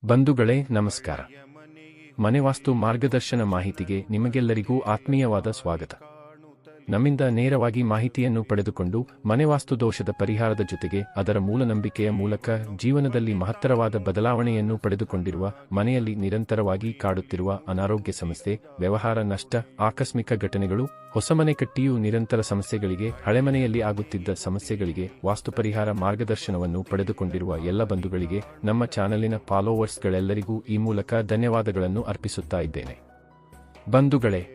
ಬಂಧುಗಳೇ ನಮಸ್ಕಾರ. ಮನೆವಾಸ್ತು ಮಾರ್ಗದರ್ಶನ ಮಾಹಿತಿಗೆ ನಿಮಗೆಲ್ಲರಿಗೂ ಆತ್ಮೀಯವಾದ ಸ್ವಾಗತ. ನಮ್ಮಿಂದ ನೇರವಾಗಿ ಮಾಹಿತಿಯನ್ನು ಪಡೆದುಕೊಂಡು ಮನೆವಾಸ್ತು ದೋಷದ ಪರಿಹಾರದ ಜೊತೆಗೆ ಅದರ ಮೂಲನಂಬಿಕೆಯ ಮೂಲಕ ಜೀವನದಲ್ಲಿ ಮಹತ್ತರವಾದ ಬದಲಾವಣೆಯನ್ನು ಪಡೆದುಕೊಂಡಿರುವ, ಮನೆಯಲ್ಲಿ ನಿರಂತರವಾಗಿ ಕಾಡುತ್ತಿರುವ ಅನಾರೋಗ್ಯ ಸಮಸ್ಯೆ, ವ್ಯವಹಾರ ನಷ್ಟ, ಆಕಸ್ಮಿಕ ಘಟನೆಗಳು, ಹೊಸ ಮನೆ ಕಟ್ಟಿಯೂ ನಿರಂತರ ಸಮಸ್ಯೆಗಳಿಗೆ, ಹಳೆಮನೆಯಲ್ಲಿ ಆಗುತ್ತಿದ್ದ ಸಮಸ್ಯೆಗಳಿಗೆ ವಾಸ್ತು ಪರಿಹಾರ ಮಾರ್ಗದರ್ಶನವನ್ನು ಪಡೆದುಕೊಂಡಿರುವ ಎಲ್ಲ ಬಂಧುಗಳಿಗೆ, ನಮ್ಮ ಚಾನಲಿನ ಫಾಲೋವರ್ಸ್ಗಳೆಲ್ಲರಿಗೂ ಈ ಮೂಲಕ ಧನ್ಯವಾದಗಳನ್ನು ಅರ್ಪಿಸುತ್ತಾ ಇದ್ದೇನೆ. ಬಂಧುಗಳೇ,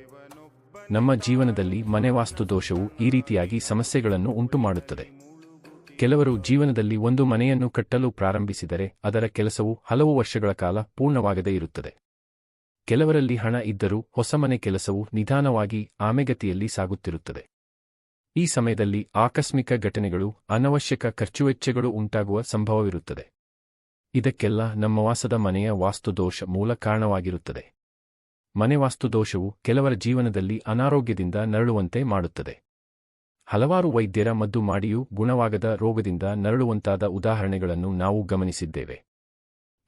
ನಮ್ಮ ಜೀವನದಲ್ಲಿ ಮನೆವಾಸ್ತು ದೋಷವು ಈ ರೀತಿಯಾಗಿ ಸಮಸ್ಯೆಗಳನ್ನು ಉಂಟುಮಾಡುತ್ತದೆ. ಕೆಲವರು ಜೀವನದಲ್ಲಿ ಒಂದು ಮನೆಯನ್ನು ಕಟ್ಟಲು ಪ್ರಾರಂಭಿಸಿದರೆ ಅದರ ಕೆಲಸವು ಹಲವು ವರ್ಷಗಳ ಕಾಲ ಪೂರ್ಣವಾಗದೇ ಇರುತ್ತದೆ. ಕೆಲವರಲ್ಲಿ ಹಣ ಇದ್ದರೂ ಹೊಸ ಮನೆ ಕೆಲಸವು ನಿಧಾನವಾಗಿ ಆಮೆಗತಿಯಲ್ಲಿ ಸಾಗುತ್ತಿರುತ್ತದೆ. ಈ ಸಮಯದಲ್ಲಿ ಆಕಸ್ಮಿಕ ಘಟನೆಗಳು, ಅನವಶ್ಯಕ ಖರ್ಚುವೆಚ್ಚಗಳು ಉಂಟಾಗುವ ಸಂಭವವಿರುತ್ತದೆ. ಇದಕ್ಕೆಲ್ಲ ನಮ್ಮ ವಾಸದ ಮನೆಯ ವಾಸ್ತುದೋಷ ಮೂಲ ಕಾರಣವಾಗಿರುತ್ತದೆ. ಮನೆವಾಸ್ತು ದೋಷವು ಕೆಲವರ ಜೀವನದಲ್ಲಿ ಅನಾರೋಗ್ಯದಿಂದ ನರಳುವಂತೆ ಮಾಡುತ್ತದೆ. ಹಲವಾರು ವೈದ್ಯರ ಮದ್ದು ಮಾಡಿಯೂ ಗುಣವಾಗದ ರೋಗದಿಂದ ನರಳುವಂತಾದ ಉದಾಹರಣೆಗಳನ್ನು ನಾವು ಗಮನಿಸಿದ್ದೇವೆ.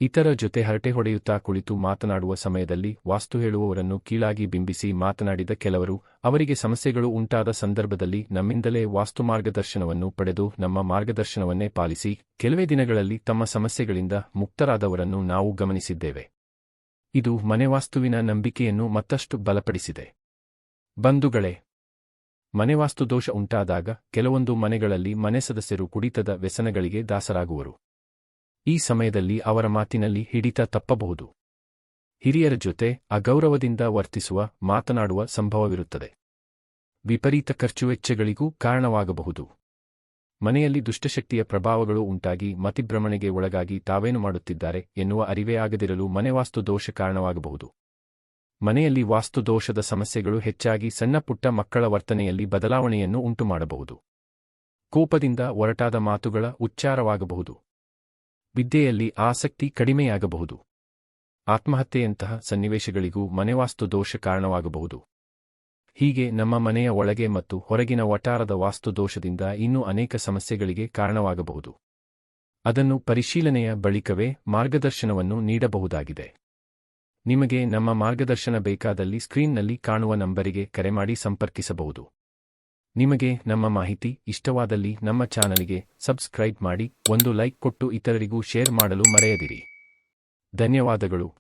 ಇತರ ಜೊತೆ ಹರಟೆ ಹೊಡೆಯುತ್ತಾ ಕುಳಿತು ಮಾತನಾಡುವ ಸಮಯದಲ್ಲಿ ವಾಸ್ತು ಹೇಳುವವರನ್ನು ಕೀಳಾಗಿ ಬಿಂಬಿಸಿ ಮಾತನಾಡಿದ ಕೆಲವರು, ಅವರಿಗೆ ಸಮಸ್ಯೆಗಳು ಉಂಟಾದ ಸಂದರ್ಭದಲ್ಲಿ ನಮ್ಮಿಂದಲೇ ವಾಸ್ತು ಮಾರ್ಗದರ್ಶನವನ್ನು ಪಡೆದು ನಮ್ಮ ಮಾರ್ಗದರ್ಶನವನ್ನೇ ಪಾಲಿಸಿ ಕೆಲವೇ ದಿನಗಳಲ್ಲಿ ತಮ್ಮ ಸಮಸ್ಯೆಗಳಿಂದ ಮುಕ್ತರಾದವರನ್ನು ನಾವು ಗಮನಿಸಿದ್ದೇವೆ. ಇದು ಮನೆವಾಸ್ತುವಿನ ನಂಬಿಕೆಯನ್ನು ಮತ್ತಷ್ಟು ಬಲಪಡಿಸಿದೆ. ಬಂಧುಗಳೇ, ಮನೆವಾಸ್ತು ದೋಷ ಉಂಟಾದಾಗ ಕೆಲವೊಂದು ಮನೆಗಳಲ್ಲಿ ಮನೆ ಸದಸ್ಯರು ಕುಡಿತದ ವ್ಯಸನಗಳಿಗೆ ದಾಸರಾಗುವರು. ಈ ಸಮಯದಲ್ಲಿ ಅವರ ಮಾತಿನಲ್ಲಿ ಹಿಡಿತ ತಪ್ಪಬಹುದು. ಹಿರಿಯರ ಜೊತೆ ಅಗೌರವದಿಂದ ವರ್ತಿಸುವ, ಮಾತನಾಡುವ ಸಂಭವವಿರುತ್ತದೆ. ವಿಪರೀತ ಖರ್ಚುವೆಚ್ಚಗಳಿಗೂ ಕಾರಣವಾಗಬಹುದು. ಮನೆಯಲ್ಲಿ ದುಷ್ಟಶಕ್ತಿಯ ಪ್ರಭಾವಗಳು ಉಂಟಾಗಿ ಮತಿಭ್ರಮಣೆಗೆ ಒಳಗಾಗಿ ತಾವೇನು ಮಾಡುತ್ತಿದ್ದಾರೆ ಎನ್ನುವ ಅರಿವೇ ಆಗದಿರಲು ಮನೆವಾಸ್ತು ದೋಷ ಕಾರಣವಾಗಬಹುದು. ಮನೆಯಲ್ಲಿ ವಾಸ್ತು ದೋಷದ ಸಮಸ್ಯೆಗಳು ಹೆಚ್ಚಾಗಿ ಸಣ್ಣಪುಟ್ಟ ಮಕ್ಕಳ ವರ್ತನೆಯಲ್ಲಿ ಬದಲಾವಣೆಯನ್ನು ಉಂಟುಮಾಡಬಹುದು. ಕೋಪದಿಂದ ಒರಟಾದ ಮಾತುಗಳ ಉಚ್ಚಾರವಾಗಬಹುದು. ವಿದ್ಯೆಯಲ್ಲಿ ಆಸಕ್ತಿ ಕಡಿಮೆಯಾಗಬಹುದು. ಆತ್ಮಹತ್ಯೆಯಂತಹ ಸನ್ನಿವೇಶಗಳಿಗೂ ಮನೆವಾಸ್ತು ದೋಷ ಕಾರಣವಾಗಬಹುದು. ಹೀಗೆ ನಮ್ಮ ಮನೆಯ ಒಳಗೆ ಮತ್ತು ಹೊರಗಿನ ವಟಾರದ ವಾಸ್ತು ದೋಷದಿಂದ ಇನ್ನೂ ಅನೇಕ ಸಮಸ್ಯೆಗಳಿಗೆ ಕಾರಣವಾಗಬಹುದು. ಅದನ್ನು ಪರಿಶೀಲನೆಯ ಬಳಿಕವೇ ಮಾರ್ಗದರ್ಶನವನ್ನು ನೀಡಬಹುದಾಗಿದೆ. ನಿಮಗೆ ನಮ್ಮ ಮಾರ್ಗದರ್ಶನ ಬೇಕಾದಲ್ಲಿ ಸ್ಕ್ರೀನ್ನಲ್ಲಿ ಕಾಣುವ ನಂಬರಿಗೆ ಕರೆ ಮಾಡಿ ಸಂಪರ್ಕಿಸಬಹುದು. ನಿಮಗೆ ನಮ್ಮ ಮಾಹಿತಿ ಇಷ್ಟವಾದಲ್ಲಿ ನಮ್ಮ ಚಾನಲಿಗೆ ಸಬ್ಸ್ಕ್ರೈಬ್ ಮಾಡಿ, ಒಂದು ಲೈಕ್ ಕೊಟ್ಟು ಇತರರಿಗೂ ಶೇರ್ ಮಾಡಲು ಮರೆಯದಿರಿ. ಧನ್ಯವಾದಗಳು.